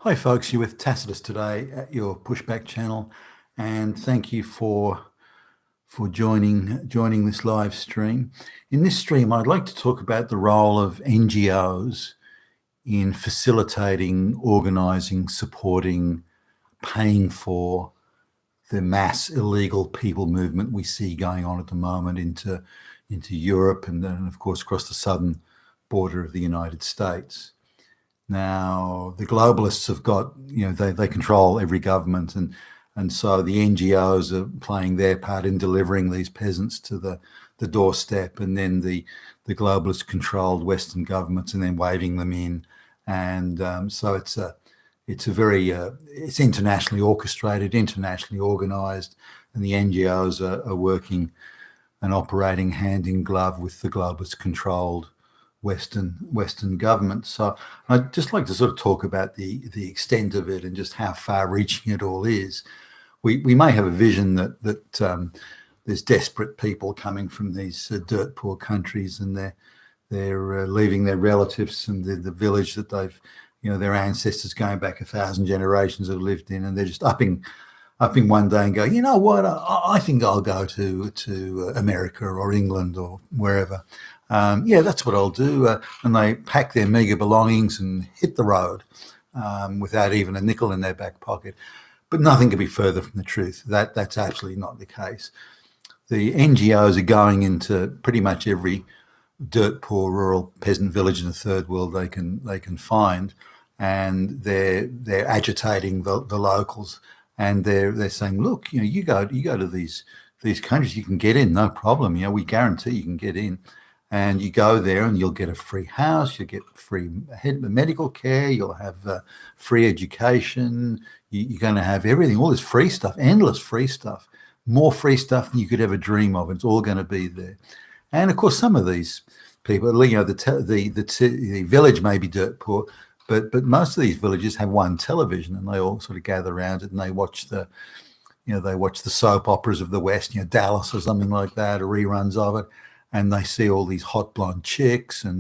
Hi folks, you're with Tacitus today at your Pushback channel, and thank you for joining this live stream. In this stream, I'd like to talk about the role of NGOs in facilitating, organising, supporting, paying for the mass illegal people movement we see going on at the moment into Europe and then, of course, across the southern border of the United States. Now, the globalists have got, they control every government, and so the NGOs are playing their part in delivering these peasants to the doorstep, and then the globalist controlled Western governments and then waving them in. And so it's internationally orchestrated, internationally organized, and the NGOs are working and operating hand in glove with the globalist controlled Western government. So I'd just like to sort of talk about the extent of it and just how far-reaching it all is. We may have a vision that there's desperate people coming from these dirt poor countries, and they're leaving their relatives and the village that they've, their ancestors going back 1,000 generations have lived in, and they're just upping one day and go, you know what, I think I'll go to America or England or wherever. Yeah, that's what I'll do. And they pack their meagre belongings and hit the road without even a nickel in their back pocket. But nothing could be further from the truth. That's absolutely not the case. The NGOs are going into pretty much every dirt poor rural peasant village in the third world they can find, and they're agitating the locals, and they're saying, look, you go to these countries, you can get in, no problem. We guarantee you can get in. And you go there and you'll get a free house, you'll get free medical care, you'll have free education, you're going to have everything, all this free stuff, endless free stuff, more free stuff than you could ever dream of. It's all going to be there. And of course, some of these people, the village may be dirt poor, but most of these villages have one television, and they all sort of gather around it and they watch the soap operas of the West, Dallas or something like that, or reruns of it. And they see all these hot blonde chicks, and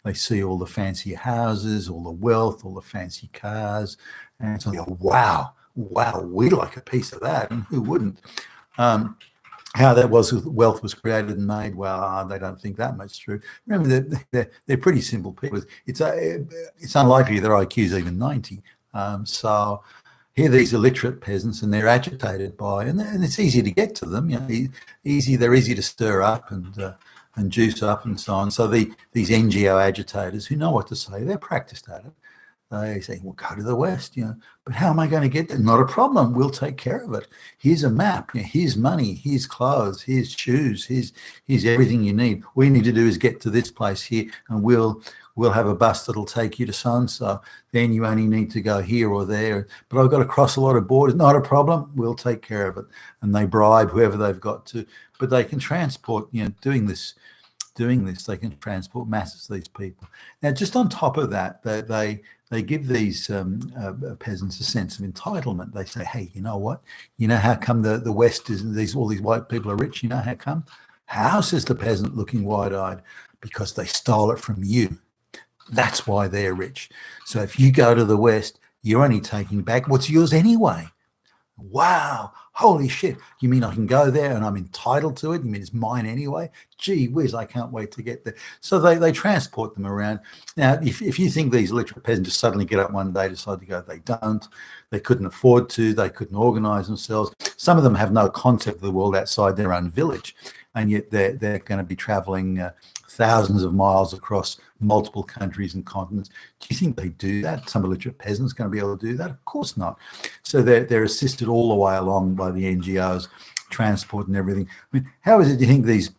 they see all the fancy houses, all the wealth, all the fancy cars. And so they go, wow, we'd like a piece of that. And who wouldn't? How that wealth was created and made, well, they don't think that much through. Remember, they're pretty simple people. It's unlikely their IQ is even 90. So here these illiterate peasants, and they're agitated by, and it's easy to get to them. They're easy to stir up and juice up and so on. So these NGO agitators who know what to say, they're practiced at it. They say, well, go to the West, but how am I going to get there? Not a problem. We'll take care of it. Here's a map. Here's money. Here's clothes. Here's shoes. Here's everything you need. All you need to do is get to this place here, and we'll have a bus that'll take you to so-and-so. Then you only need to go here or there. But I've got to cross a lot of borders. Not a problem. We'll take care of it. And they bribe whoever they've got to. But they can transport, doing this, they can transport masses of these people. Now, just on top of that, they give these peasants a sense of entitlement. They say, hey, you know what? You know how come the West is, all these white people are rich? You know how come? How, says the peasant looking wide-eyed? Because they stole it from you. That's why they're rich. So if you go to the West, you're only taking back what's yours anyway. Wow, holy shit. You mean I can go there and I'm entitled to it? You mean it's mine anyway? Gee whiz, I can't wait to get there. So they transport them around. Now, if you think these illiterate peasants just suddenly get up one day, decide to go, they don't. They couldn't afford to. They couldn't organize themselves. Some of them have no concept of the world outside their own village, and yet they're going to be traveling thousands of miles across multiple countries and continents. Do you think they do that? Some illiterate peasants going to be able to do that? Of course not. So they're assisted all the way along by the NGOs, transport and everything. I mean, how is it, do you think these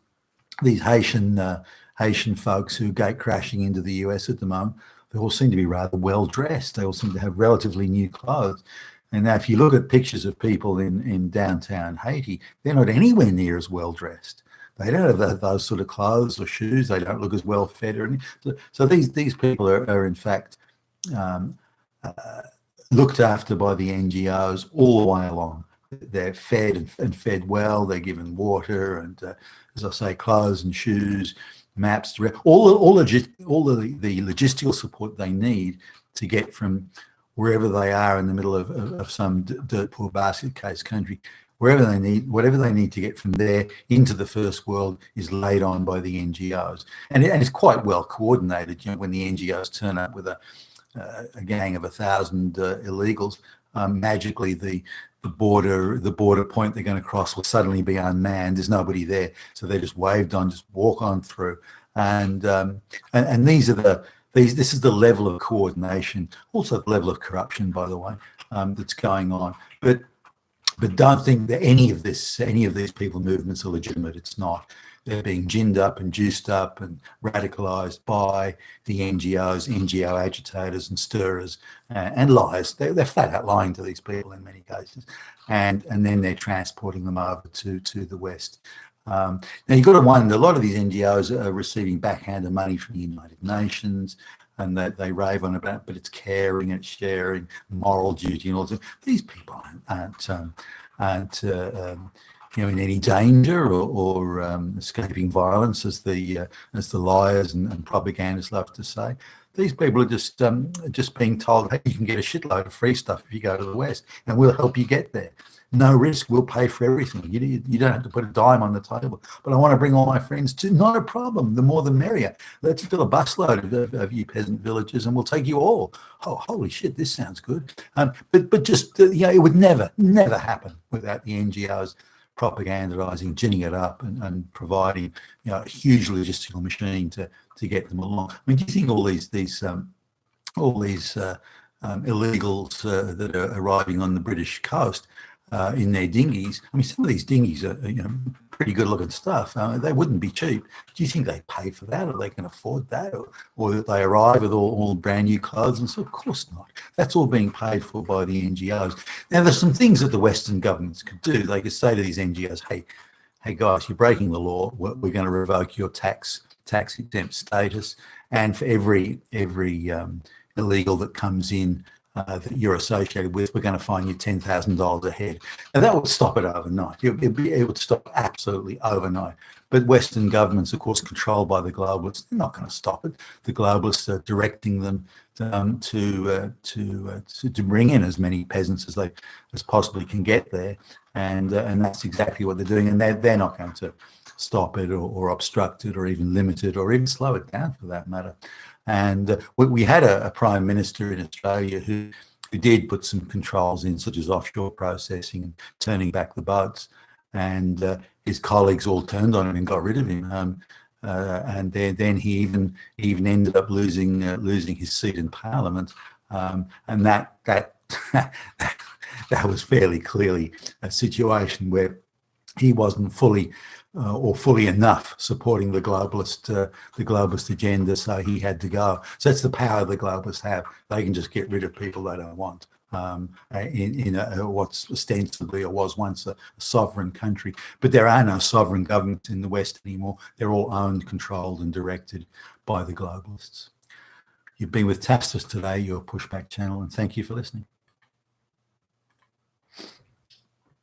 Haitian folks who gate crashing into the US at the moment, they all seem to be rather well dressed. They all seem to have relatively new clothes. And now if you look at pictures of people in downtown Haiti, they're not anywhere near as well dressed. They don't have those sort of clothes or shoes. They don't look as well fed or anything. So these people are in fact looked after by the NGOs all the way along. They're fed and fed well. They're given water and, as I say, clothes and shoes, maps, all the logistical support they need to get from wherever they are in the middle of some dirt poor basket case country, wherever they need, whatever they need to get from there into the first world is laid on by the NGOs. And it's quite well coordinated. When the NGOs turn up with a gang of 1,000 illegals, magically the border point they're going to cross will suddenly be unmanned. There's nobody there, so they're just waved on, just walk on through. And this is the level of coordination, also the level of corruption, by the way, that's going on. But don't think that any of these people movements are legitimate. It's not. They're being ginned up and juiced up and radicalised by the NGOs, NGO agitators and stirrers and liars. They're flat out lying to these people in many cases, and then they're transporting them over to the West. Now you've got to wonder, a lot of these NGOs are receiving backhanded money from the United Nations, and they rave on about, but it's caring and it's sharing, moral duty and all that. These people aren't in any danger or escaping violence, as the liars and propagandists love to say. These people are just being told, hey, you can get a shitload of free stuff if you go to the West, and we'll help you get there. No risk, we'll pay for everything. You don't have to put a dime on the table. But I want to bring all my friends too. Not a problem. The more the merrier. Let's fill a busload of you peasant villages, and we'll take you all. Oh, holy shit, this sounds good. But just it would never happen without the NGOs propagandizing, ginning it up, and providing a huge logistical machine to get them along. I mean, do you think all these illegals that are arriving on the British coast in their dinghies? I mean, some of these dinghies are pretty good looking stuff. They wouldn't be cheap. Do you think they pay for that, or they can afford that, or that they arrive with all brand new clothes? And so, of course not. That's all being paid for by the NGOs. Now, there's some things that the Western governments could do. They could say to these NGOs, hey guys, you're breaking the law. We're going to revoke your tax exempt status, and for every illegal that comes in that you're associated with, we're going to fine you $10,000 a head. Now that would stop it overnight. It would stop absolutely overnight. But Western governments, of course, controlled by the globalists, they're not going to stop it. The globalists are directing them to bring in as many peasants as possibly can get there, and that's exactly what they're doing. And they're not going to stop it or obstruct it or even limit it or even slow it down, for that matter. And we had a prime minister in Australia who did put some controls in, such as offshore processing and turning back the boats, and his colleagues all turned on him and got rid of him. And then he even ended up losing his seat in Parliament, and that was fairly clearly a situation where he wasn't fully enough supporting the globalist agenda, so he had to go. So that's the power the globalists have. They can just get rid of people they don't want in what's ostensibly or was once a sovereign country. But there are no sovereign governments in the West anymore. They're all owned, controlled and directed by the globalists. You've been with Tacitus today, your Pushback channel, and thank you for listening.